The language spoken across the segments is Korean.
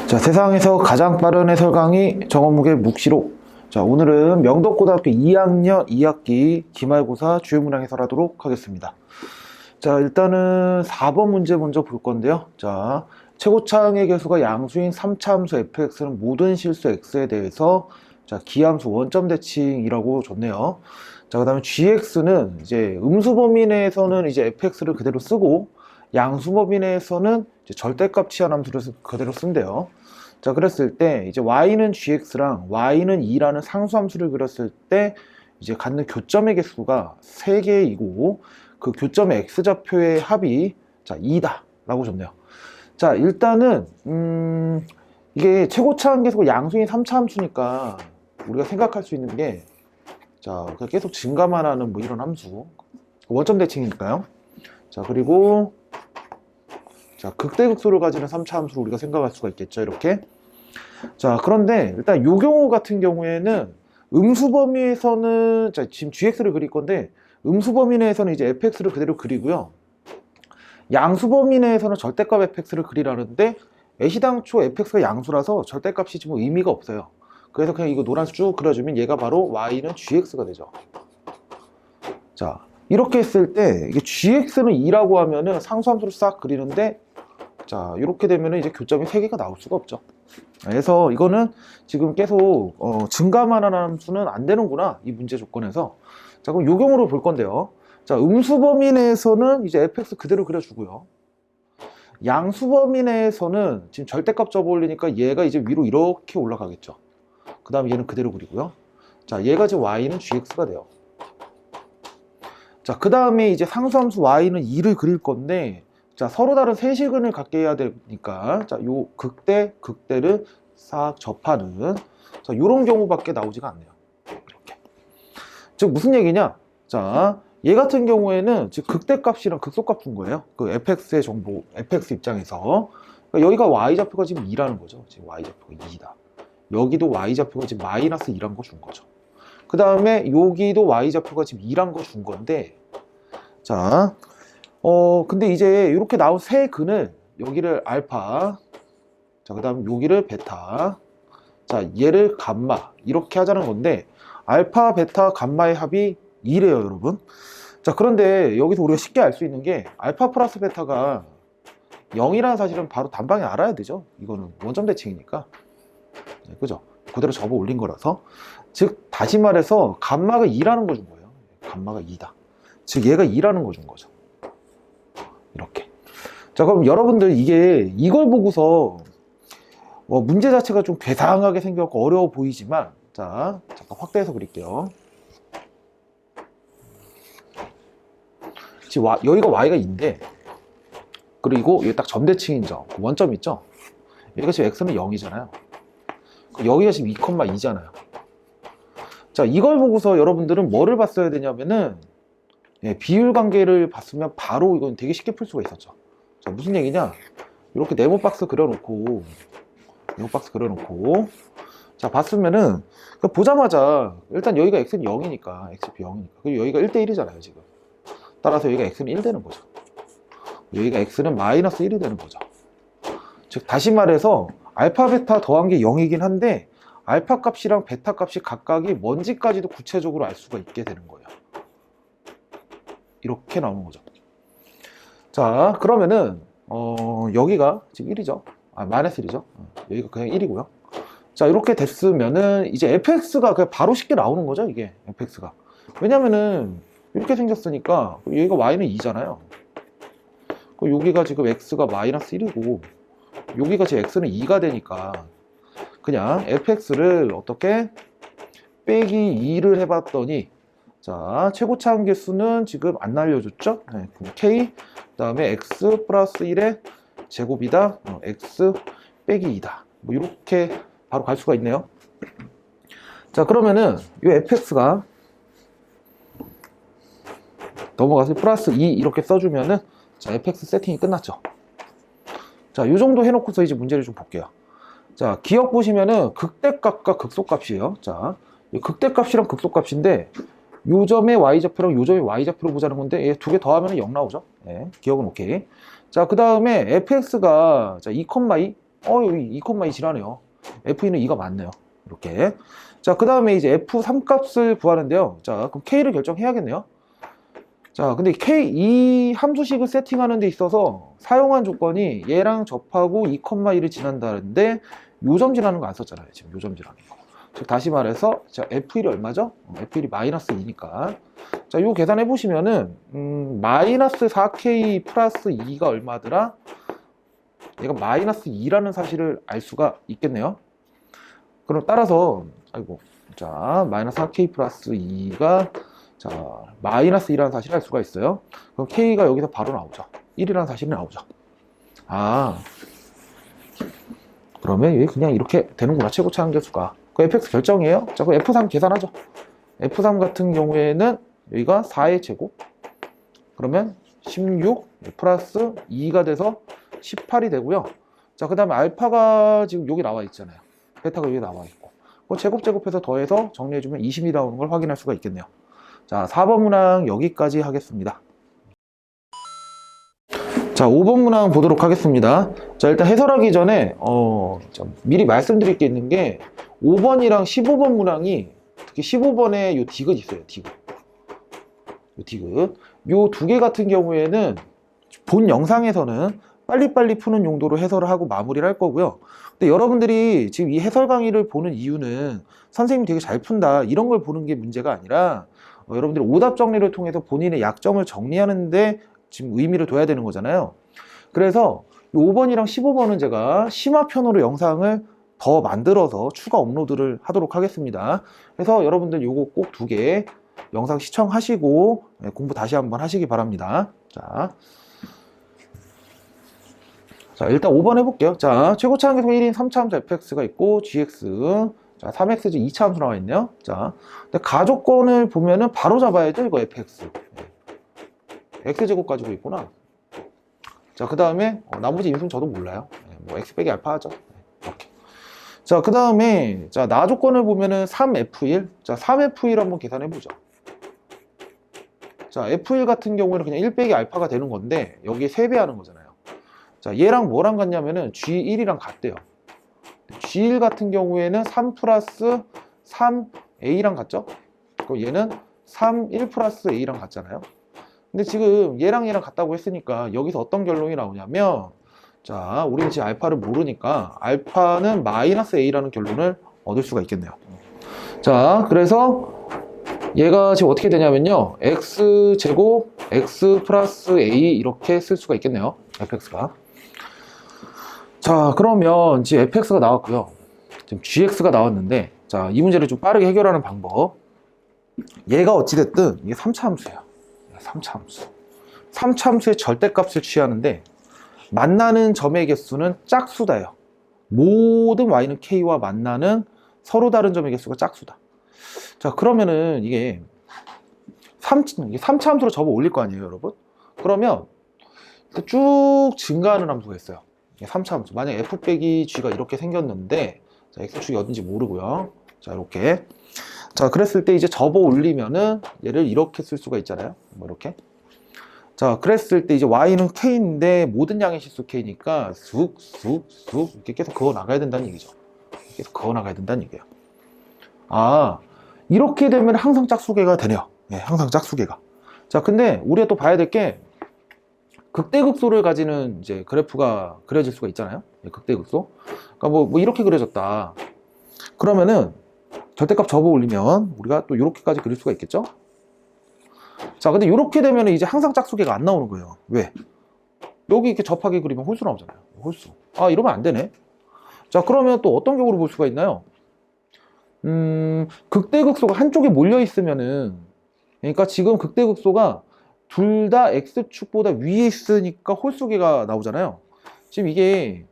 자, 세상에서 가장 빠른 해설 강의 정원무게 묵시록. 자, 오늘은 명덕고등학교 2학년 2학기 기말고사 주요 문항 해설하도록 하겠습니다. 자, 일단은 4번 문제 먼저 볼 건데요. 자, 최고차항의 개수가 양수인 3차 함수 fx는 모든 실수 x에 대해서 자, 기함수 원점 대칭이라고 줬네요. 자, 그다음에 gx는 이제 음수 범위 내에서는 이제 fx를 그대로 쓰고 양수 범위 내에서는 이제 절대값 치환 함수를 그대로 쓴대요. 자, 그랬을 때 이제 y는 gx랑 y는 2라는 상수함수를 그렸을 때 이제 갖는 교점의 개수가 3개이고 그 교점의 x좌표의 합이 자 2다 라고 줬네요. 자, 일단은 이게 최고차항 개수가 양수인 3차 함수니까 우리가 생각할 수 있는 게 자, 계속 증가만 하는 뭐 이런 함수 원점 대칭이니까요. 자, 그리고 자, 극대극소를 가지는 3차 함수를 우리가 생각할 수가 있겠죠, 이렇게. 자, 그런데 일단 요 경우 같은 경우에는 음수 범위에서는 자, 지금 gx를 그릴 건데 음수 범위 내에서는 이제 fx를 그대로 그리고요. 양수 범위 내에서는 절대값 fx를 그리라는데 애시당초 fx가 양수라서 절대값이 지금 의미가 없어요. 그래서 그냥 이거 노란색 쭉 그려주면 얘가 바로 y는 gx가 되죠. 자, 이렇게 했을 때 이게 gx는 2라고 하면은 상수함수를 싹 그리는데 자, 이렇게 되면은 이제 교점이 3개가 나올 수가 없죠. 그래서 이거는 지금 계속 증가만 하는 함수는 안 되는구나, 이 문제 조건에서. 자, 그럼 요 경우로 볼 건데요. 자, 음수 범위 내에서는 이제 fx 그대로 그려주고요. 양수 범위 내에서는 지금 절대값 접어올리니까 얘가 이제 위로 이렇게 올라가겠죠. 그 다음에 얘는 그대로 그리고요. 자, 얘가 지금 y는 gx가 돼요. 자, 그 다음에 이제 상수함수 y는 2를 그릴 건데 자, 서로 다른 세시근을 갖게 해야 되니까 자, 요 극대를 싹 접하는 자, 요런 경우밖에 나오지가 않네요. 이렇게. 즉 무슨 얘기냐? 자, 얘 같은 경우에는 지금 극대값이랑 극소값 준 거예요. 그 fx의 정보, fx 입장에서. 그러니까 여기가 y좌표가 지금 2라는 거죠. 지금 y좌표가 2다. 여기도 y좌표가 지금 마이너스 2란 거 준 거죠. 그 다음에 여기도 y좌표가 지금 2란 거 준 건데 자, 근데 이제 이렇게 나온 세 근을 여기를 알파, 자, 그 다음 여기를 베타, 자, 얘를 감마 이렇게 하자는 건데 알파, 베타, 감마의 합이 2래요, 여러분. 자, 그런데 여기서 우리가 쉽게 알 수 있는 게 알파 플러스 베타가 0이라는 사실은 바로 단방에 알아야 되죠. 이거는 원점 대칭이니까. 네, 그죠? 그대로 접어 올린 거라서. 즉 다시 말해서 감마가 2라는 거 준 거예요. 감마가 2다. 즉 얘가 2라는 거 준 거죠. 이렇게. 자, 그럼 여러분들 이걸 보고서 문제 자체가 좀 괴상하게 생겼고 어려워 보이지만 자, 잠깐 확대해서 그릴게요. 지금 여기가 y가 2인데 그리고 여기 딱 점대칭이죠. 원점 있죠. 여기가 지금 x는 0이잖아요. 여기가 지금 2,2잖아요. 자, 이걸 보고서 여러분들은 뭐를 봤어야 되냐면은 비율 관계를 봤으면 바로 이건 되게 쉽게 풀 수가 있었죠. 자, 무슨 얘기냐? 이렇게 네모 박스 그려놓고 자, 봤으면은 보자마자 일단 여기가 x는 0이니까 x표 0이니까 그리고 여기가 1대1이잖아요 지금. 따라서 여기가 x는 1 되는 거죠. 여기가 x는 마이너스 1이 되는 거죠. 즉 다시 말해서 알파 베타 더한 게 0이긴 한데 알파 값이랑 베타 값이 각각이 뭔지까지도 구체적으로 알 수가 있게 되는 거예요. 이렇게 나오는 거죠. 자, 그러면은 여기가 지금 1이죠. 마이너스 1이죠. 여기가 그냥 1이고요. 자, 이렇게 됐으면은 이제 fx가 그냥 바로 쉽게 나오는 거죠. 이게 fx가. 왜냐면은 이렇게 생겼으니까 여기가 y는 2잖아요. 여기가 지금 x가 마이너스 1이고 여기가 지금 x는 2가 되니까 그냥 fx를 어떻게 빼기 2를 해봤더니 자, 최고차항 개수는 지금 안 날려줬죠? 네, 그럼 k 그 다음에 x 플러스 1의 제곱이다. x 빼기 2다. 뭐 이렇게 바로 갈 수가 있네요. 자, 그러면은 이 fx가 넘어가서 플러스 2 이렇게 써주면은 자, fx 세팅이 끝났죠. 자, 이 정도 해놓고서 이제 문제를 좀 볼게요. 자, 기억 보시면은 극대값과 극소값이에요. 자, 극대값이랑 극소값인데 요 점의 y좌표랑 요 점의 y좌표로 보자는 건데 두 개 더하면 0 나오죠. 예, 기억은 오케이. 자, 그 다음에 fx가 자, 2,2 여기 2,2 지나네요. F2는 2가 맞네요. 이렇게. 자, 그 다음에 이제 F3 값을 구하는데요. 자, 그럼 K를 결정해야겠네요. 자, 근데 이 함수식을 세팅하는 데 있어서 사용한 조건이 얘랑 접하고 2,1을 지난다는데 요점 지나는 거 안 썼잖아요. 지금 요점 지나는 거. 즉 다시 말해서 자, F1이 얼마죠? F1이 마이너스 2니까. 자, 요 계산해 보시면은 마이너스 4K 플러스 2가 얼마더라? 얘가 마이너스 2라는 사실을 알 수가 있겠네요. 그럼 따라서 자, 마이너스 4K 플러스 2가 자, 마이너스 2라는 사실을 알 수가 있어요. 그럼 K가 여기서 바로 나오죠. 1이라는 사실이 나오죠. 그러면 이게 그냥 이렇게 되는구나. 최고차 한계수가. 그 fx 결정이에요. 자, 그 F3 계산하죠. F3 같은 경우에는 여기가 4의 제곱. 그러면 16 플러스 2가 돼서 18이 되고요. 자, 그 다음에 알파가 지금 여기 나와 있잖아요. 베타가 여기 나와 있고. 그 제곱해서 더해서 정리해주면 20이 나오는 걸 확인할 수가 있겠네요. 자, 4번 문항 여기까지 하겠습니다. 자, 5번 문항 보도록 하겠습니다. 자, 일단 해설하기 전에 미리 말씀드릴 게 있는 게 5번이랑 15번 문항이 특히 15번에 요 디귿 있어요. 디귿. 요 디귿. 요 두 개 같은 경우에는 본 영상에서는 빨리빨리 푸는 용도로 해설을 하고 마무리를 할 거고요. 근데 여러분들이 지금 이 해설 강의를 보는 이유는 선생님이 되게 잘 푼다 이런 걸 보는 게 문제가 아니라 여러분들이 오답 정리를 통해서 본인의 약점을 정리하는데 지금 의미를 둬야 되는 거잖아요. 그래서 5번이랑 15번은 제가 심화편으로 영상을 더 만들어서 추가 업로드를 하도록 하겠습니다. 그래서 여러분들 요거 꼭 2개 영상 시청하시고 공부 다시 한번 하시기 바랍니다. 자, 일단 5번 해볼게요. 자, 최고차 한계수 1인 3차함수 fx가 있고 gx 자, 3xg 2차함수 나와 있네요. 자, 근데 가조건을 보면은 바로 잡아야죠. 이거 fx x제곱 가지고 있구나. 자, 그 다음에 나머지 인수는 저도 몰라요. 뭐 x 빼기 알파 하죠. 이렇게. 자, 그 다음에 자, 나 조건을 보면은 3f1 자, 3f1 한번 계산해 보죠. 자, f1 같은 경우에는 그냥 1 빼기 알파가 되는 건데 여기에 3배 하는 거잖아요. 자, 얘랑 뭐랑 같냐면은 G1이랑 같대요. G1 같은 경우에는 3 플러스 3A랑 같죠? 그럼 얘는 3, 1 플러스 A랑 같잖아요. 근데 지금 얘랑 같다고 했으니까 여기서 어떤 결론이 나오냐면 자, 우리는 지금 알파를 모르니까 알파는 마이너스 A라는 결론을 얻을 수가 있겠네요. 자, 그래서 얘가 지금 어떻게 되냐면요. X제곱 X 플러스 A 이렇게 쓸 수가 있겠네요. fx가. 자, 그러면 지금 fx가 나왔고요. 지금 gx가 나왔는데 자, 이 문제를 좀 빠르게 해결하는 방법. 얘가 어찌됐든 이게 3차 함수예요. 3차 함수. 3차 함수의 절대값을 취하는데 만나는 점의 개수는 짝수다예요. 모든 y는 k와 만나는 서로 다른 점의 개수가 짝수다. 자, 그러면은 이게 3차 함수로 접어 올릴 거 아니에요, 여러분? 그러면 쭉 증가하는 함수가 있어요. 3차 함수. 만약 f 빼기 g가 이렇게 생겼는데 자, x축이 어딘지 모르고요. 자, 이렇게. 자, 그랬을 때 이제 접어 올리면은 얘를 이렇게 쓸 수가 있잖아요. 뭐 이렇게. 자, 그랬을 때 이제 y는 k인데 모든 양의 실수 k니까 쑥 이렇게 계속 그어 나가야 된다는 얘기죠. 계속 그어 나가야 된다는 얘기예요. 아, 이렇게 되면 항상 짝수계가 되네요. 네, 항상 짝수계가. 자, 근데 우리가 또 봐야 될 게 극대극소를 가지는 이제 그래프가 그려질 수가 있잖아요. 네, 극대극소. 그러니까 뭐 이렇게 그려졌다. 그러면은 절대값 접어 올리면 우리가 또 이렇게까지 그릴 수가 있겠죠? 자, 근데 이렇게 되면 이제 항상 짝수계가 안 나오는 거예요. 왜? 여기 이렇게 접하게 그리면 홀수 나오잖아요. 홀수. 아, 이러면 안 되네. 자, 그러면 또 어떤 경우를 볼 수가 있나요? 극대극소가 한쪽에 몰려 있으면은, 그러니까 지금 극대극소가 둘 다 x축보다 위에 있으니까 홀수계가 나오잖아요. 지금 이게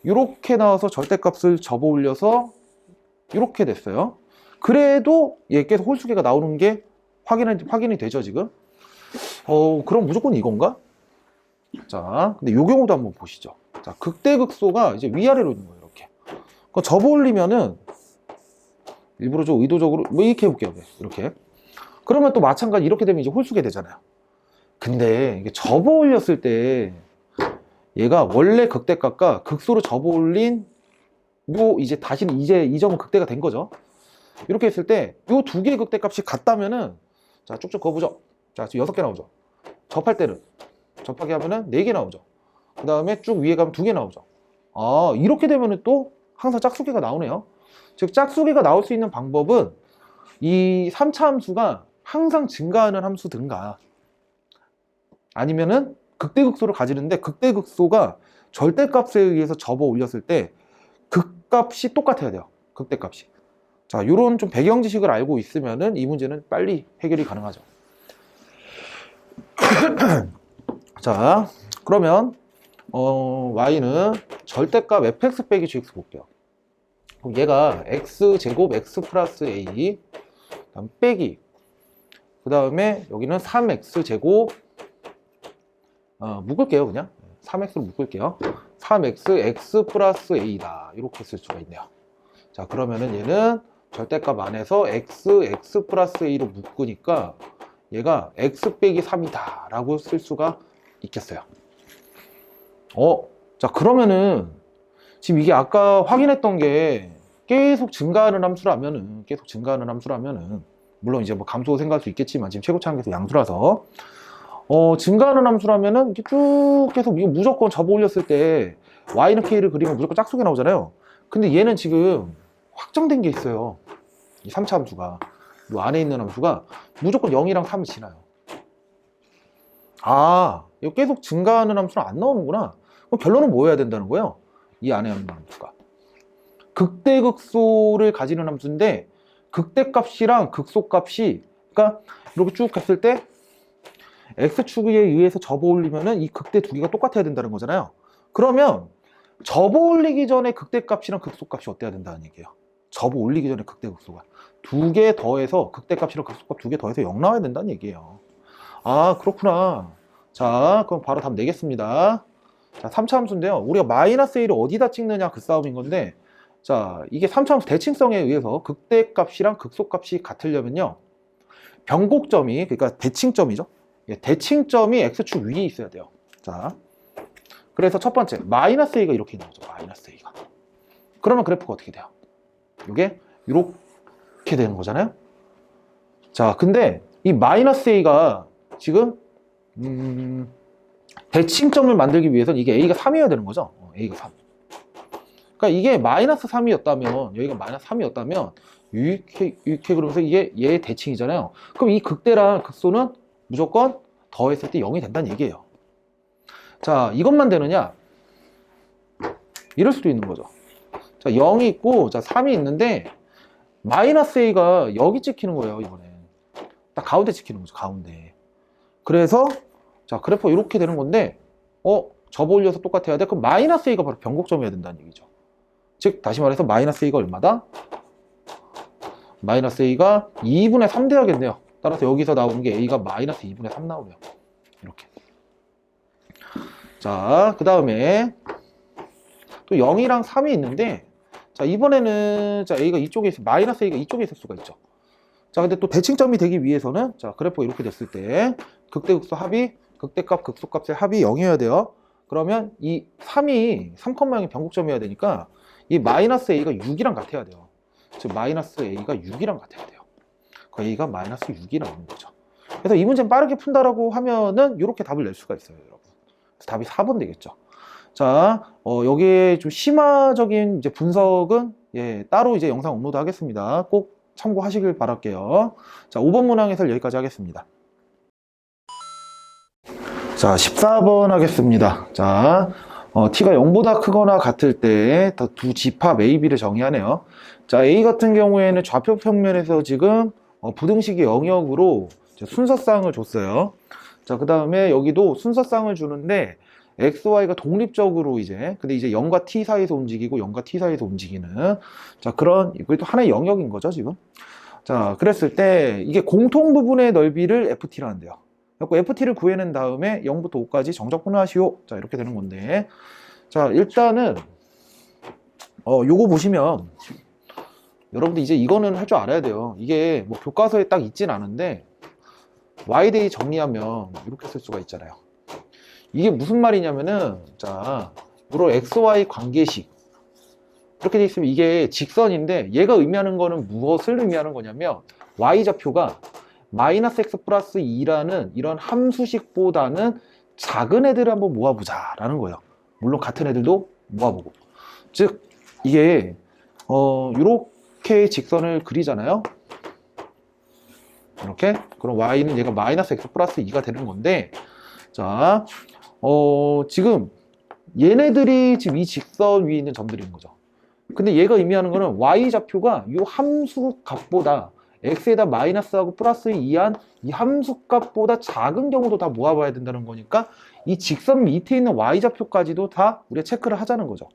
이렇게 나와서 절대값을 접어 올려서 이렇게 됐어요. 그래도 얘께서 홀수계가 나오는 게 확인이 되죠, 지금? 그럼 무조건 이건가? 자, 근데 이 경우도 한번 보시죠. 자, 극대극소가 이제 위아래로 있는 거예요, 이렇게. 그러니까 접어 올리면은 일부러 좀 의도적으로 뭐 이렇게 해볼게요. 이렇게. 그러면 또 마찬가지 이렇게 되면 이제 홀수계 되잖아요. 근데 이게 접어 올렸을 때 얘가 원래 극대값과 극소로 접어올린 요 이제 다시는 이제 이 점은 극대가 된 거죠. 이렇게 했을 때 요 두 개의 극대값이 같다면은 자 쭉쭉 그어보죠. 자 지금 6개 나오죠. 접할 때는 접하게 하면은 4개 나오죠. 그 다음에 쭉 위에 가면 2개 나오죠. 아 이렇게 되면은 또 항상 짝수개가 나오네요. 즉 짝수개가 나올 수 있는 방법은 이 3차 함수가 항상 증가하는 함수든가 아니면은 극대극소를 가지는데 극대극소가 절대값에 의해서 접어 올렸을 때 극값이 똑같아야 돼요. 극대값이. 자, 요런 좀 배경 지식을 알고 있으면은 이 문제는 빨리 해결이 가능하죠. 자, 그러면 y는 절대값 fx 빼기 gx 볼게요. 그럼 얘가 x제곱 x 플러스 a 그다음 빼기 그 다음에 여기는 3x제곱 묶을게요. 그냥 3x로 묶을게요. 3x x 플러스 a다 이렇게 쓸 수가 있네요. 자 그러면은 얘는 절대값 안에서 x 플러스 a로 묶으니까 얘가 x 빼기 3이다 라고 쓸 수가 있겠어요. 자 그러면은 지금 이게 아까 확인했던 게 계속 증가하는 함수라면은 물론 이제 뭐 감소 생각할 수 있겠지만 지금 최고차항계수 양수라서 증가하는 함수라면은 이렇게 쭉 계속 이거 무조건 접어 올렸을 때 y는 k를 그리면 무조건 짝수가 나오잖아요. 근데 얘는 지금 확정된 게 있어요. 이 3차 함수가 이 안에 있는 함수가 무조건 0이랑 3을 지나요. 아 이거 계속 증가하는 함수는 안 나오는구나. 그럼 결론은 뭐 해야 된다는 거예요? 이 안에 있는 함수가 극대극소를 가지는 함수인데 극대값이랑 극소값이 그러니까 이렇게 쭉 했을 때 x축에 의해서 접어 올리면은 이 극대 두 개가 똑같아야 된다는 거잖아요. 그러면 접어 올리기 전에 극대값이랑 극소값이 어때야 된다는 얘기예요. 접어 올리기 전에 극대극소가 두 개 더해서 극대값이랑 극소값 두 개 더해서 0 나와야 된다는 얘기예요. 아 그렇구나. 자 그럼 바로 답 내겠습니다. 자 3차 함수인데요. 우리가 마이너스 a를 어디다 찍느냐 그 싸움인 건데 자 이게 3차 함수 대칭성에 의해서 극대값이랑 극소값이 같으려면요 변곡점이 그러니까 대칭점이죠. 대칭점이 x축 위에 있어야 돼요. 자 그래서 첫 번째 마이너스 a가 이렇게 있는 거죠. 마이너스 a가 그러면 그래프가 어떻게 돼요? 이게 이렇게 되는 거잖아요. 자 근데 이 마이너스 a가 지금 대칭점을 만들기 위해서는 이게 a가 3이어야 되는 거죠. a가 3. 그러니까 이게 마이너스 3이었다면 여기가 마이너스 3이었다면 이렇게 그러면서 이게 얘의 대칭이잖아요. 그럼 이 극대랑 극소는 무조건 더했을 때 0이 된다는 얘기예요. 자 이것만 되느냐? 이럴 수도 있는 거죠. 자 0이 있고 자 3이 있는데 마이너스 a가 여기 찍히는 거예요. 이번에 딱 가운데 찍히는 거죠. 가운데. 그래서 자 그래프가 이렇게 되는 건데 접어 올려서 똑같아야 돼. 그럼 마이너스 a가 바로 변곡점이어야 된다는 얘기죠. 즉 다시 말해서 마이너스 a가 얼마다? 마이너스 a가 2분의 3 돼야겠네요. 따라서 여기서 나오는 게 a가 마이너스 2분의 3 나오네요. 이렇게. 자 그 다음에 또 0이랑 3이 있는데 자 이번에는 자 a가 이쪽에 있어 마이너스 a가 이쪽에 있을 수가 있죠. 자 근데 또 대칭점이 되기 위해서는 자 그래프가 이렇게 됐을 때 극대극소 합이 극대값 극소값의 합이 0이어야 돼요. 그러면 이 3,0이 변곡점이어야 되니까 이 마이너스 a가 6이랑 같아야 돼요. 즉 마이너스 a가 6이랑 같아야 돼요. 그 a가 마이너스 6이 나오는 거죠. 그래서 이 문제는 빠르게 푼다라고 하면은 이렇게 답을 낼 수가 있어요, 여러분. 그래서 답이 4번 되겠죠. 자, 여기에 좀 심화적인 이제 분석은 따로 이제 영상 업로드 하겠습니다. 꼭 참고하시길 바랄게요. 자, 5번 문항 해설 여기까지 하겠습니다. 자, 14번 하겠습니다. 자, t가 0보다 크거나 같을 때 두 집합 a, b를 정의하네요. 자, a 같은 경우에는 좌표 평면에서 지금 부등식이 영역으로 순서쌍을 줬어요. 자, 그 다음에 여기도 순서쌍을 주는데 x, y가 독립적으로 근데 이제 0과 t 사이에서 움직이고 0과 t 사이에서 움직이는 자, 그런 이것도 하나의 영역인 거죠, 지금. 자, 그랬을 때 이게 공통 부분의 넓이를 ft라는데요. 그래서 ft를 구해낸 다음에 0부터 5까지 정적 분할하시오. 자, 이렇게 되는 건데. 자, 일단은 요거 보시면 여러분들 이제 이거는 할 줄 알아야 돼요. 이게 뭐 교과서에 딱 있진 않은데 y대의 정리하면 이렇게 쓸 수가 있잖아요. 이게 무슨 말이냐면은, 자, 물론 XY 관계식. 이렇게 돼 있으면 이게 직선인데, 얘가 의미하는 거는 무엇을 의미하는 거냐면, Y좌표가 마이너스 X 플러스 2라는 이런 함수식보다는 작은 애들을 한번 모아보자 라는 거예요. 물론 같은 애들도 모아보고. 즉, 이게, 이렇게 직선을 그리잖아요. 이렇게. 그럼 Y는 얘가 마이너스 X 플러스 2가 되는 건데, 자, 지금 얘네들이 지금 이 직선 위에 있는 점들인 거죠. 근데 얘가 의미하는 거는 Y좌표가 이 함수값보다 X에다 마이너스하고 플러스 2한 이 함수값보다 작은 경우도 다 모아봐야 된다는 거니까 이 직선 밑에 있는 Y좌표까지도 다 우리가 체크를 하자는 거죠.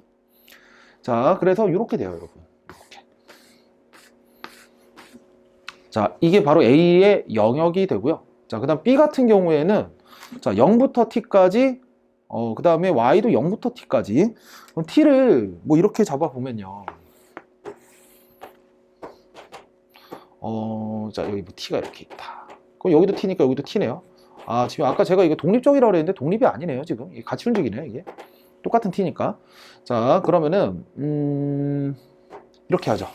자, 그래서 이렇게 돼요, 여러분. 이렇게. 자, 이게 바로 A의 영역이 되고요. 자, 그 다음 B 같은 경우에는 자, 0부터 T까지 그 다음에 Y도 0부터 T까지 그럼 T를 뭐 이렇게 잡아보면요. 자, 여기 뭐 T가 이렇게 있다. 그럼 여기도 T니까 여기도 T네요. 아, 지금 아까 제가 이거 독립적이라고 그랬는데 독립이 아니네요, 지금. 이게 같이 움직이네요, 이게. 똑같은 T니까. 자, 그러면은, 이렇게 하죠.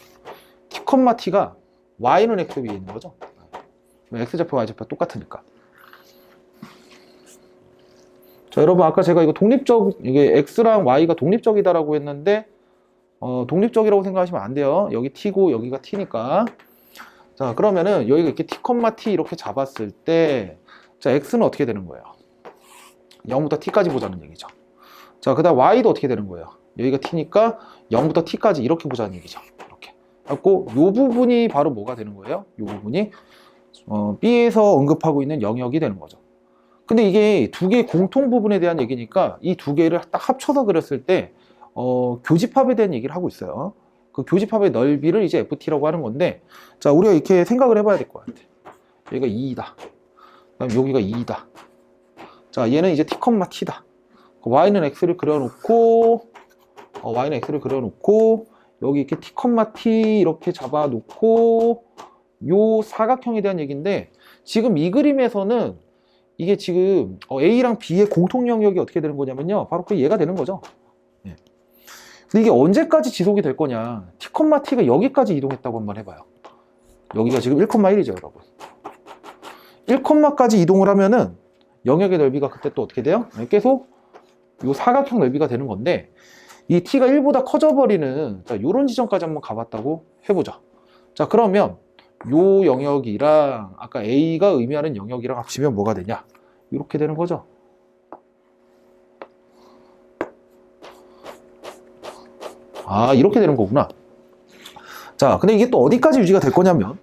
T, T가 Y는 X 위에 있는 거죠. X좌표, Y좌표 똑같으니까. 자, 여러분, 아까 제가 이거 이게 X랑 Y가 독립적이다라고 했는데, 독립적이라고 생각하시면 안 돼요. 여기 T고, 여기가 T니까. 자, 그러면은 여기가 이렇게 T, T 이렇게 잡았을 때, 자, X는 어떻게 되는 거예요? 0부터 T까지 보자는 얘기죠. 자, 그 다음 Y도 어떻게 되는 거예요? 여기가 T니까 0부터 T까지 이렇게 보자는 얘기죠. 이렇게. 그래갖고, 요 부분이 바로 뭐가 되는 거예요? 요 부분이, B에서 언급하고 있는 영역이 되는 거죠. 근데 이게 두 개의 공통 부분에 대한 얘기니까 이 두 개를 딱 합쳐서 그렸을 때, 교집합에 대한 얘기를 하고 있어요. 그 교집합의 넓이를 이제 FT라고 하는 건데, 자, 우리가 이렇게 생각을 해봐야 될 것 같아. 여기가 2이다. 그다음 여기가 2이다. 자, 얘는 이제 T, T다. Y는 X를 그려놓고, Y는 X를 그려놓고, 여기 이렇게 T, T 이렇게 잡아놓고, 요 사각형에 대한 얘기인데, 지금 이 그림에서는 이게 지금 A랑 B의 공통 영역이 어떻게 되는 거냐면요. 바로 그 얘가 되는 거죠. 예. 근데 이게 언제까지 지속이 될 거냐. T, T가 여기까지 이동했다고 한번 해봐요. 여기가 지금 1,1이죠, 여러분. 1,까지 이동을 하면은 영역의 넓이가 그때 또 어떻게 돼요? 계속 이 사각형 넓이가 되는 건데 이 T가 1보다 커져버리는 자, 요런 지점까지 한번 가봤다고 해보죠. 자, 그러면 요 영역이랑 아까 A가 의미하는 영역이랑 합치면 뭐가 되냐? 이렇게 되는 거죠. 아, 이렇게 되는 거구나. 자, 근데 이게 또 어디까지 유지가 될 거냐면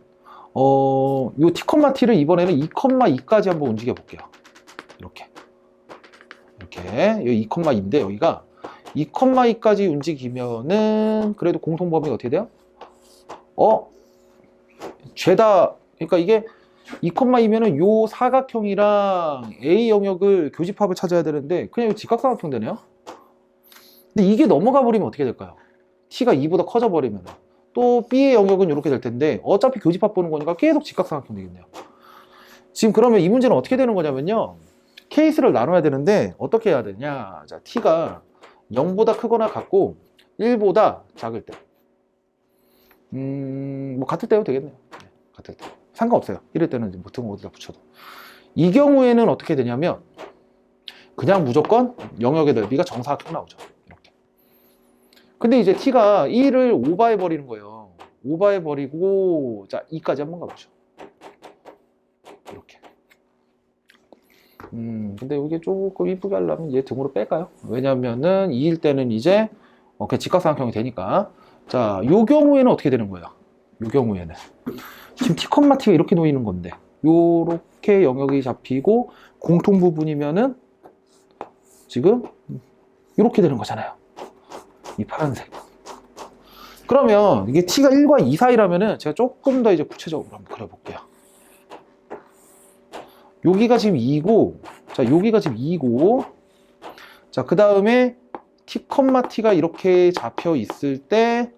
요 T, T를 이번에는 2,2까지 한번 움직여 볼게요. 이렇게 여기 2,2인데 여기가 2,2까지 움직이면은 그래도 공통 범위가 어떻게 돼요? 죄다. 그러니까 이게 2,2면은 요 사각형이랑 A 영역을 교집합을 찾아야 되는데 그냥 직각삼각형 되네요. 근데 이게 넘어가 버리면 어떻게 될까요? T가 2보다 커져 버리면 또 B의 영역은 이렇게 될 텐데 어차피 교집합 보는 거니까 계속 직각삼각형 되겠네요. 지금 그러면 이 문제는 어떻게 되는 거냐면요. 케이스를 나눠야 되는데 어떻게 해야 되냐. 자, T가 0보다 크거나 같고 1보다 작을 때. 뭐 같을 때도 되겠네요. 네, 같을 때. 상관없어요. 이럴 때는 보통 어디다 붙여도. 이 경우에는 어떻게 되냐면 그냥 무조건 영역의 넓이가 정사각형 나오죠. 이렇게. 근데 이제 T가 1을 오버해 버리는 거예요. 오버해 버리고 자, 2까지 한번 가보죠. 이렇게. 근데 이게 조금 이쁘게 하려면 얘 등으로 뺄까요? 왜냐면은 2일 때는 이제 그냥 직각삼각형이 되니까. 자, 요 경우에는 어떻게 되는 거예요? 요 경우에는 지금 T, T가 이렇게 놓이는 건데 요렇게 영역이 잡히고 공통 부분이면은 지금 이렇게 되는 거잖아요. 이 파란색. 그러면 이게 T가 1과 2 사이라면은 제가 조금 더 이제 구체적으로 한번 그려볼게요. 여기가 지금 2고, 자, 여기가 지금 2고, 자, 그 다음에 T, T가 이렇게 잡혀 있을 때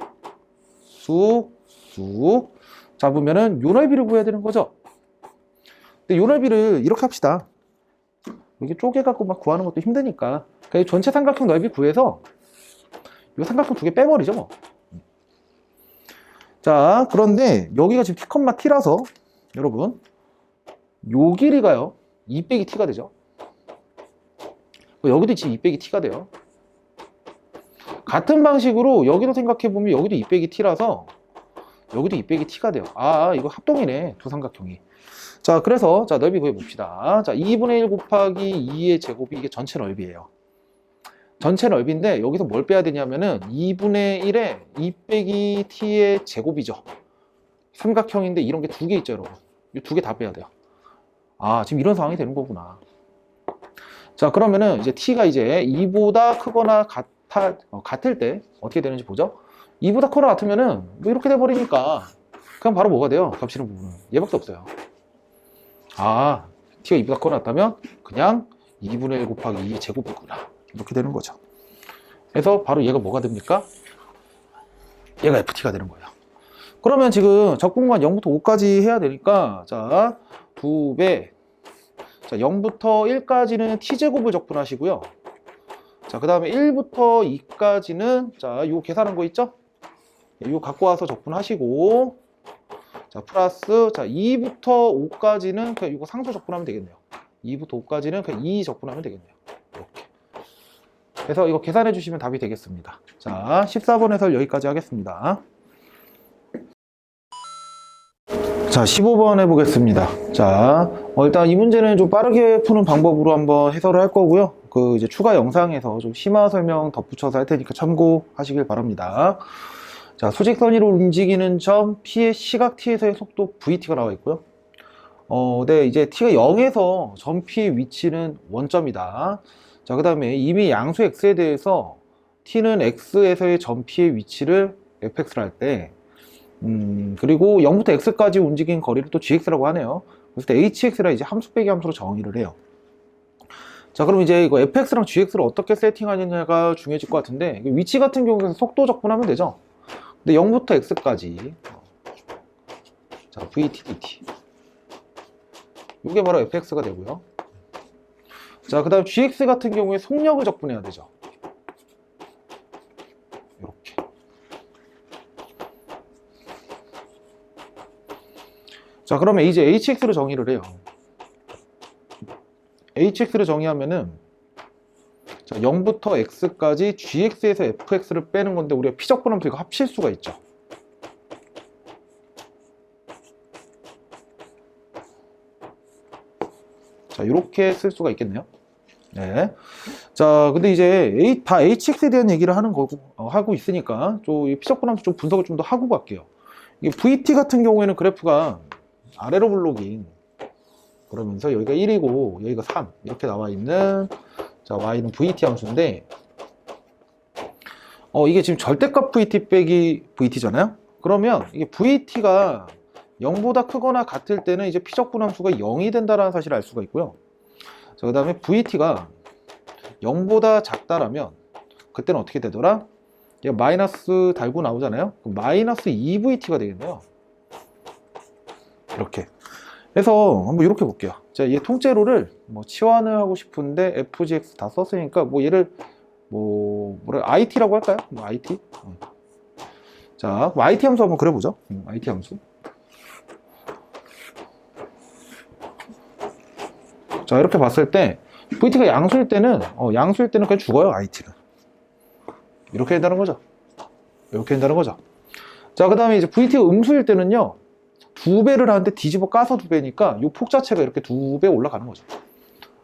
쑥 잡으면은 요 넓이를 구해야 되는 거죠. 근데 요 넓이를 이렇게 합시다. 요 이게 쪼개갖고 막 구하는 것도 힘드니까 그러니까 전체 삼각형 넓이 구해서 이 삼각형 두 개 빼버리죠 뭐. 자, 그런데 여기가 지금 t, t라서 여러분 요 길이가요 2 빼기 t가 되죠. 여기도 지금 2 빼기 t가 돼요. 같은 방식으로 여기도 생각해보면 여기도 2 빼기 t라서 여기도 2 빼기 t가 돼요. 아, 이거 합동이네, 두 삼각형이. 자, 그래서 자 넓이 구해봅시다. 자, 2분의 1 곱하기 2의 제곱이 이게 전체 넓이에요. 전체 넓이인데 여기서 뭘 빼야 되냐면은 2분의 1에 2 빼기 t의 제곱이죠. 삼각형인데 이런 게 두 개 있죠, 여러분. 이 두 개 다 빼야 돼요. 아, 지금 이런 상황이 되는 거구나. 자, 그러면은 이제 t가 이제 2보다 크거나 같을 때 어떻게 되는지 보죠. 2보다 크거나 같으면은 뭐 이렇게 돼버리니까 그럼 바로 뭐가 돼요? 겹치는 부분은 얘밖에 없어요. 아, t가 2보다 크거나 같다면 그냥 2분의 1 곱하기 2의 제곱이구나, 이렇게 되는 거죠. 그래서 바로 얘가 뭐가 됩니까? 얘가 ft가 되는 거예요. 그러면 지금 적분관 0부터 5까지 해야 되니까 자 2배, 자 0부터 1까지는 t제곱을 적분하시고요. 자, 그 다음에 1부터 2까지는 자 요 계산한 거 있죠? 요 갖고 와서 적분하시고, 자 플러스 자 2부터 5까지는 그냥 이거 상수 적분하면 되겠네요. 2부터 5까지는 그냥 2 적분하면 되겠네요. 이렇게. 그래서 이거 계산해 주시면 답이 되겠습니다. 자, 14번 해설 여기까지 하겠습니다. 자, 15번 해보겠습니다. 자, 일단 이 문제는 좀 빠르게 푸는 방법으로 한번 해설을 할 거고요. 그 이제 추가 영상에서 좀 심화 설명 덧붙여서 할 테니까 참고하시길 바랍니다. 자, 수직선 위로 움직이는 점 P의 시각 T에서의 속도 VT가 나와 있고요. 네, 이제 T가 0에서 점 P의 위치는 원점이다. 자, 그 다음에 이미 양수 X에 대해서 T는 X에서의 점 P의 위치를 fx를 할 때, 그리고 0부터 X까지 움직인 거리를 또 GX라고 하네요. 그래서 HX라 이제 함수 빼기 함수로 정의를 해요. 자, 그럼 이제 이거 fx랑 gx를 어떻게 세팅하느냐가 중요해질 것 같은데, 위치 같은 경우에는 속도 적분하면 되죠. 근데 0부터 x까지 자 vt dt 이게 바로 fx가 되고요. 자, 그 다음 gx 같은 경우에 속력을 적분해야 되죠. 이렇게. 자, 그러면 이제 hx를 정의를 해요. hx를 정의하면은 자 0부터 x까지 gx에서 fx를 빼는 건데 우리가 피적분하면서 이거 합칠 수가 있죠. 자, 이렇게 쓸 수가 있겠네요. 네. 자, 근데 이제 다 hx에 대한 얘기를 하는 거고 하고 있으니까 좀 피적분하면서 좀 분석을 좀 더 하고 갈게요. 이게 vt 같은 경우에는 그래프가 아래로 블록인, 그러면서 여기가 1이고 여기가 3 이렇게 나와 있는 자 y는 vt 함수인데, 이게 지금 절대값 vt 빼기 vt잖아요. 그러면 이게 vt가 0보다 크거나 같을 때는 이제 피적분 함수가 0이 된다는 사실을 알 수가 있고요. 자, 그 다음에 vt가 0보다 작다라면 그때는 어떻게 되더라? 얘가 마이너스 달고 나오잖아요. 그럼 마이너스 2vt가 되겠네요. 이렇게. 그래서 한번 이렇게 볼게요. 자, 얘 통째로를 뭐 치환을 하고 싶은데 fgx 다 썼으니까 뭐 얘를 뭐라 it라고 할까요? 뭐 it. 자, it 함수 한번 그려보죠. it 함수. 자, 이렇게 봤을 때 vt가 양수일 때는 그냥 죽어요. it는 이렇게 된다는 거죠. 이렇게 된다는 거죠. 자, 그 다음에 이제 vt가 음수일 때는요, 2배를 하는데 뒤집어 까서 2배니까 이 폭 자체가 이렇게 2배 올라가는 거죠.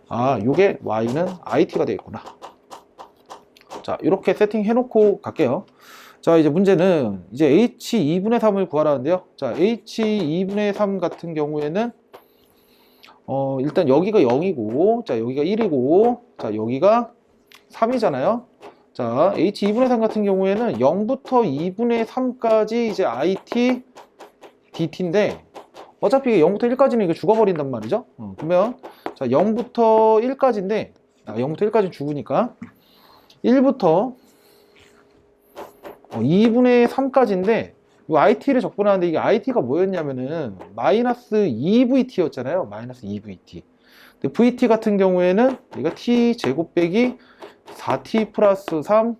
아, 요게 y는 it가 되겠구나. 자, 이렇게 세팅해 놓고 갈게요. 자, 이제 문제는 이제 h 2분의 3을 구하라는데요. 자, h 2분의 3 같은 경우에는 일단 여기가 0이고, 자, 여기가 1이고, 자, 여기가 3이잖아요. 자, h 2분의 3 같은 경우에는 0부터 2분의 3까지 이제 it dt인데, 어차피 0부터 1까지는 이게 죽어버린단 말이죠. 그러면 자 0부터 1까지인데 0부터 1까지는 죽으니까 1부터 2분의 3까지인데 이 it를 적분하는데 이게 it가 뭐였냐면은 마이너스 2vt였잖아요. 마이너스 2vt. 근데 VT 같은 경우에는 얘가 t 제곱 빼기 4t 플러스 3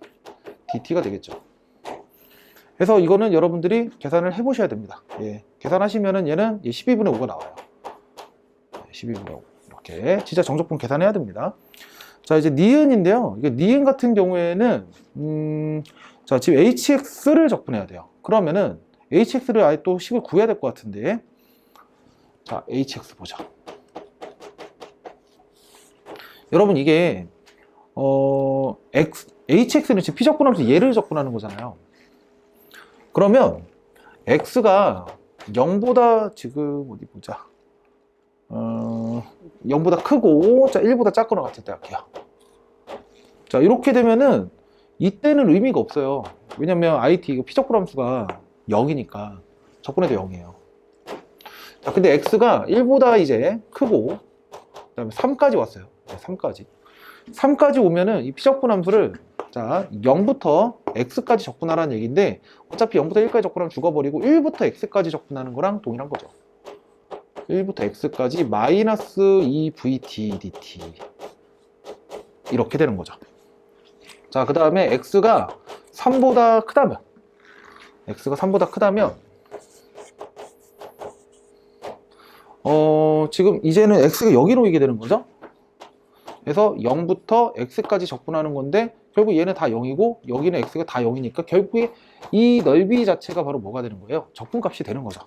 dt가 되겠죠. 그래서 이거는 여러분들이 계산을 해 보셔야 됩니다. 예, 계산하시면은 얘는 12분의 5가 나와요. 12분의 5 이렇게 진짜 정적분 계산해야 됩니다. 자, 이제 니은인데요. 이게 니은 같은 경우에는 자, 지금 hx를 적분해야 돼요. 그러면은 hx를 아예 또 식을 구해야 될 것 같은데, 자, hx 보자. 여러분 이게 hx는 지금 피적분하면서 얘를 적분하는 거잖아요. 그러면 x가 0보다 지금 어디 보자. 0보다 크고, 자, 1보다 작거나 같을 때 할게요. 자, 이렇게 되면은 이때는 의미가 없어요. 왜냐면 IT 이거 피적분함수가 0이니까 적분해도 0이에요. 자, 근데 x가 1보다 이제 크고, 그 다음에 3까지 왔어요. 3까지 오면은 이 피적분함수를, 자, 0부터 x까지 적분하라는 얘기인데, 어차피 0부터 1까지 적분하면 죽어버리고 1부터 x까지 적분하는 거랑 동일한 거죠. 1부터 x까지 마이너스 2vt dt 이렇게 되는 거죠. 자, 그 다음에 x가 3보다 크다면 지금 이제는 x가 여기 놓이게 되는 거죠. 그래서 0부터 x까지 적분하는 건데, 결국 얘는 다 0이고 여기는 x가 다 0이니까 결국에 이 넓이 자체가 바로 뭐가 되는 거예요? 적분값이 되는 거죠.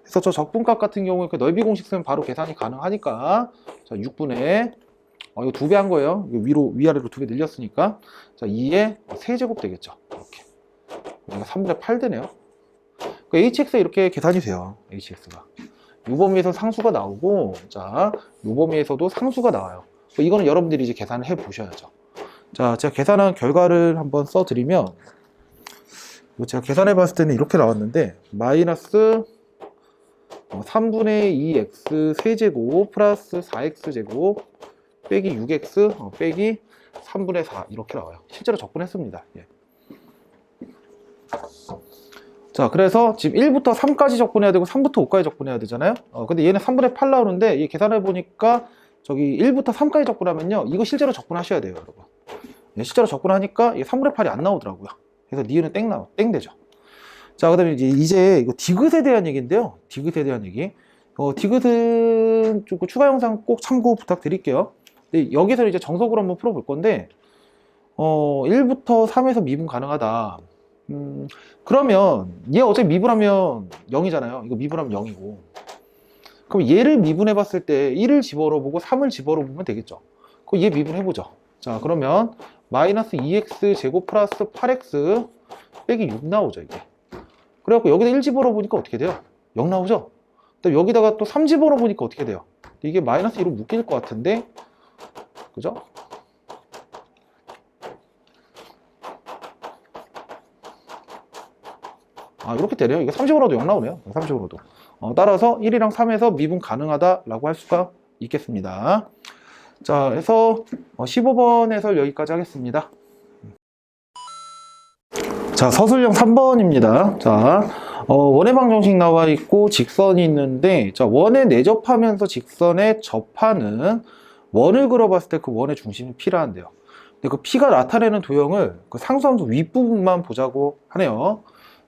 그래서 저 적분값 같은 경우에 그 넓이 공식 쓰면 바로 계산이 가능하니까, 자, 6분의 이거 2배 한 거예요. 이거 위아래로 2배 늘렸으니까, 자, 2의 세제곱 되겠죠. 이렇게. 여기가 3분의 8 되네요. 그 hx가 이렇게 계산이 돼요. hx가 요 범위에서 상수가 나오고, 자, 요 범위에서도 상수가 나와요. 이거는 여러분들이 이제 계산을 해 보셔야죠. 자, 제가 계산한 결과를 한번 써드리면, 이거 제가 계산해 봤을 때는 이렇게 나왔는데, 마이너스 3분의 2x 세제곱 플러스 4x 제곱 빼기 6x 빼기 3분의 4 이렇게 나와요. 실제로 적분했습니다. 예. 자, 그래서 지금 1부터 3까지 적분해야 되고 3부터 5까지 적분해야 되잖아요. 근데 얘는 3분의 8 나오는데, 이 계산해 보니까 저기 1부터 3까지 적분하면요, 이거 실제로 적분하셔야 돼요, 여러분. 예, 실제로 적분하니까 이게 3분의 8이 안 나오더라고요. 그래서 니은은 땡 되죠. 자, 그 다음에 이제 이거 디귿에 대한 얘기인데요. 디귿에 대한 얘기. 디귿은 좀 추가 영상 꼭 참고 부탁드릴게요. 근데 여기서 이제 정석으로 한번 풀어볼 건데, 1부터 3에서 미분 가능하다. 그러면 얘 어차피 미분하면 0이잖아요. 이거 미분하면 0이고. 그럼 얘를 미분해 봤을 때 1을 집어넣어 보고 3을 집어넣어 보면 되겠죠. 그럼 얘 미분해 보죠. 자, 그러면 마이너스 2x 제곱 플러스 8x 빼기 6 나오죠, 이게. 그래갖고 여기다 1 집어넣어 보니까 어떻게 돼요? 0 나오죠? 그다음 여기다가 또 3 집어넣어 보니까 어떻게 돼요? 이게 마이너스 2로 묶일 것 같은데, 그죠? 이렇게 되네요. 이게 3 집어넣어도 0 나오네요. 3 집어넣어도. 따라서 1이랑 3에서 미분 가능하다라고 할 수가 있겠습니다. 자, 그래서 15번 해설 여기까지 하겠습니다. 자, 서술형 3번입니다. 자, 원의 방정식 나와 있고 직선이 있는데, 자, 원에 내접하면서 직선에 접하는 원을 그려봤을 때 그 원의 중심이 P라는데요. 근데 그 P가 나타내는 도형을 그 상수함수 윗부분만 보자고 하네요.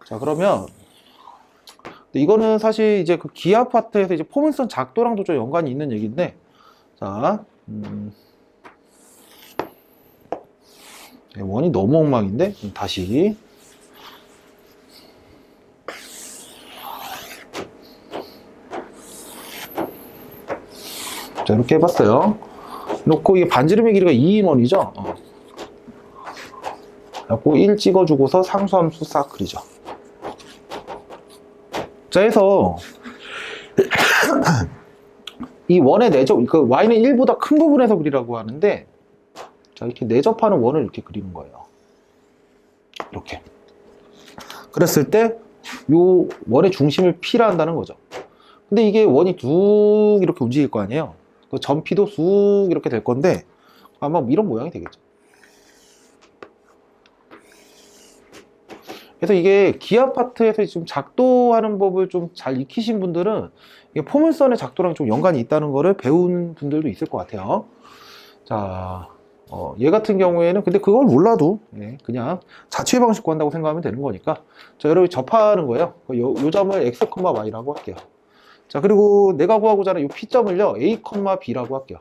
자, 그러면 이거는 사실 이제 그 기하 파트에서 이제 포물선 작도랑도 좀 연관이 있는 얘기인데, 자, 원이 너무 엉망인데 다시. 자, 이렇게 해봤어요. 놓고 이게 반지름의 길이가 2인 원이죠. 그래갖고 1 찍어주고서 상수함수 싹 그리죠. 자, 해서 이 원의 내접, 그 y는 1보다 큰 부분에서 그리라고 하는데, 자, 이렇게 내접하는 원을 이렇게 그리는 거예요. 이렇게. 그랬을 때 요 원의 중심을 P라 한다는 거죠. 근데 이게 원이 쑥 이렇게 움직일 거 아니에요. 그 점P도 쑥 이렇게 될 건데, 아마 이런 모양이 되겠죠. 그래서 이게 기하 파트에서 좀 작도하는 법을 좀 잘 익히신 분들은 이게 포물선의 작도랑 좀 연관이 있다는 거를 배운 분들도 있을 것 같아요. 자, 얘 같은 경우에는 근데 그걸 몰라도 그냥 자취 방식 구한다고 생각하면 되는 거니까. 자, 여러분 접하는 거예요. 요 점을 x, y라고 할게요. 자, 그리고 내가 구하고자 하는 이 P점을요 a, b라고 할게요.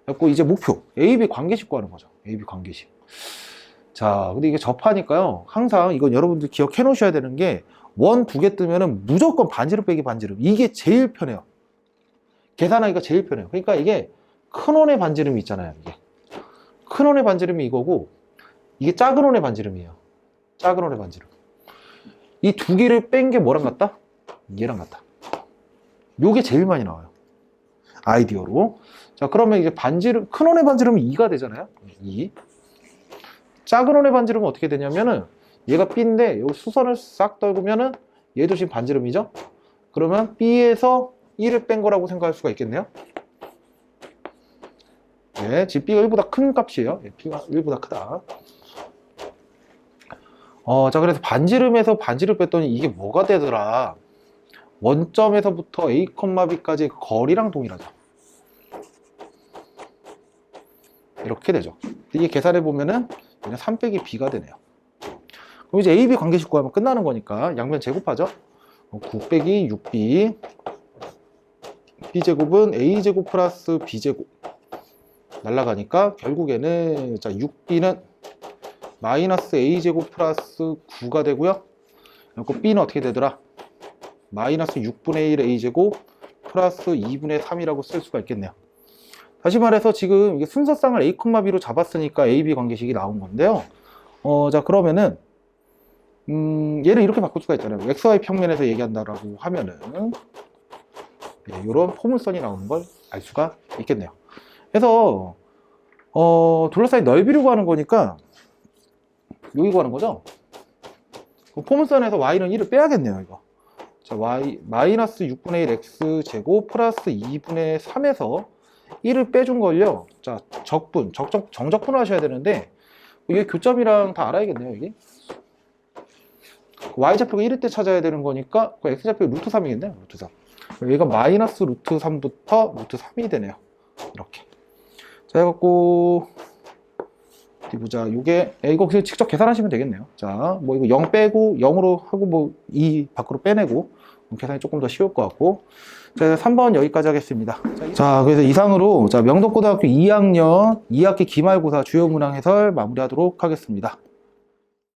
그래서 이제 목표 a, b 관계식 구하는 거죠. a, b 관계식. 자, 근데 이게 접하니까요, 항상 이건 여러분들 기억해 놓으셔야 되는 게 원 두 개 뜨면은 무조건 반지름 빼기 반지름, 이게 제일 편해요. 계산하기가 제일 편해요. 그러니까 이게 큰 원의 반지름이 있잖아요. 이게 큰 원의 반지름이 이거고, 이게 작은 원의 반지름이에요. 작은 원의 반지름. 이 두 개를 뺀 게 뭐랑 같다? 얘랑 같다. 요게 제일 많이 나와요, 아이디어로. 자, 그러면 이제 반지름, 큰 원의 반지름은 2가 되잖아요. 2. 작은 원의 반지름은 어떻게 되냐면은, 얘가 B인데 여기 수선을 싹 떨구면은 얘도 지금 반지름이죠. 그러면 B에서 1을 뺀 거라고 생각할 수가 있겠네요. 네, 지금 B가 1보다 큰 값이에요. B가 1보다 크다. 자, 그래서 반지름에서 반지름 뺐더니 이게 뭐가 되더라? 원점에서부터 A, B까지의 거리랑 동일하죠. 이렇게 되죠. 이게 계산해 보면은 그냥 3 빼기 B가 되네요. 그럼 이제 A, B 관계식 구하면 끝나는 거니까 양면 제곱하죠. 9 빼기 6B, B제곱은 A제곱 플러스 B제곱 날라가니까 결국에는, 자, 6B는 마이너스 A제곱 플러스 9가 되고요. 그리고 B는 어떻게 되더라? 마이너스 6분의 1 A제곱 플러스 2분의 3이라고 쓸 수가 있겠네요. 다시 말해서 지금 이게 순서쌍을 A, B로 잡았으니까 A, B 관계식이 나온 건데요. 자, 그러면은 얘를 이렇게 바꿀 수가 있잖아요. XY 평면에서 얘기한다라고 하면은 이런 포물선이 나오는 걸 알 수가 있겠네요. 그래서 둘러싸인 넓이를 구하는 거니까 여기 구하는 거죠. 포물선에서 Y는 1을 빼야겠네요, 이거. 자, Y 마이너스 6분의 1 X 제곱 플러스 2분의 3에서 1을 빼준 걸요. 자, 정적분을 하셔야 되는데, 이게 교점이랑 다 알아야겠네요, 이게. Y좌표가 1일 때 찾아야 되는 거니까, X좌표가 루트 3이겠네요, 루트 3. 얘가 마이너스 루트 3부터 루트 3이 되네요. 이렇게. 자, 해갖고, 어디 보자. 이거 그냥 직접 계산하시면 되겠네요. 자, 뭐 이거 0 빼고, 0으로 하고, 뭐 2 밖으로 빼내고, 계산이 조금 더 쉬울 것 같고. 자, 3번 여기까지 하겠습니다. 자, 그래서 이상으로, 자, 명덕고등학교 2학년 2학기 기말고사 주요 문항 해설 마무리하도록 하겠습니다.